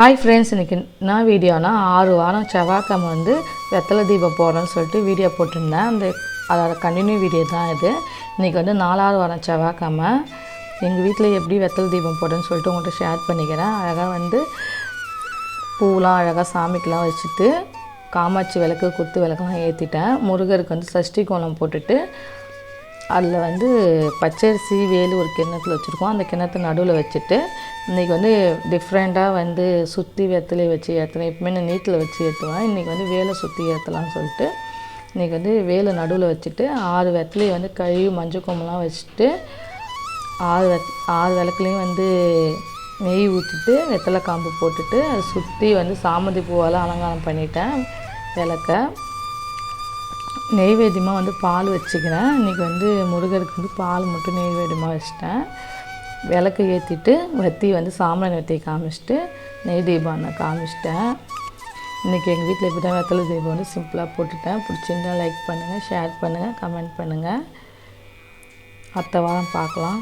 Hi friends, இன்றைக்கி நான் வீடியோனா 6 வாரம் செவ்வாய்க்கிழமை வந்து வெத்தலை தீபம் போடுறேன்னு சொல்லிட்டு வீடியோ போட்டிருந்தேன். அதோட கண்டினியூ வீடியோ தான் இது. இன்றைக்கி வந்து 4வது வாரம் செவ்வாய்க்கிழமை எங்கள் வீட்டில் எப்படி வெத்தலை தீபம் போடுறேன்னு சொல்லிட்டு உங்கள்கிட்ட ஷேர் பண்ணிக்கிறேன். அழகாக வந்து பூவெலாம் அழகாக சாமிக்கெலாம் வச்சுட்டு காமாட்சி விளக்கு குத்து விளக்கெல்லாம் ஏற்றிட்டேன். முருகருக்கு வந்து சஷ்டி கோலம் போட்டுட்டு அதில் வந்து பச்சரிசி வேலு ஒரு கிண்ணத்தில் வச்சுருக்கோம். அந்த கிண்ணத்து நடுவில் வச்சுட்டு இன்றைக்கி வந்து டிஃப்ரெண்ட்டாக வந்து சுற்றி வெத்தலை வச்சு ஏற்றுவேன். எப்பவுமே நான் நீட்டில் வச்சு ஏற்றுவேன். இன்றைக்கி வந்து வேலை சுற்றி ஏற்றலாம்னு சொல்லிட்டு இன்றைக்கி வந்து வேலை நடுவில் வச்சுட்டு 6 வெத்தலையை வந்து கழுவி மஞ்சள் குங்குமம்லாம் வச்சுட்டு 6 விளக்குலையும் வந்து நெய் ஊற்றிட்டு வெத்தலை காம்பு போட்டுட்டு அதை சுற்றி வந்து சாமந்தி பூவால் அலங்காரம் பண்ணிட்டேன். விளக்க நெய்வேத்தியமாக வந்து பால் வச்சுக்கிறேன். இன்றைக்கி வந்து முருகருக்கு வந்து பால் மட்டும் நெய்வேத்தியமாக வச்சுட்டேன். விளக்கு ஏற்றிட்டு வத்தி வந்து சாம்பிராணி வத்தி காமிச்சிட்டு நெய் தீபம் காமிச்சிட்டேன். இன்றைக்கி எங்கள் வீட்டில் இப்படி தான் வெத்தலை தீபம் வந்து சிம்பிளாக போட்டுட்டேன். பிடிச்சிருந்தால் லைக் பண்ணுங்கள், ஷேர் பண்ணுங்கள், கமெண்ட் பண்ணுங்கள். அடுத்த வாரம் பார்க்கலாம்.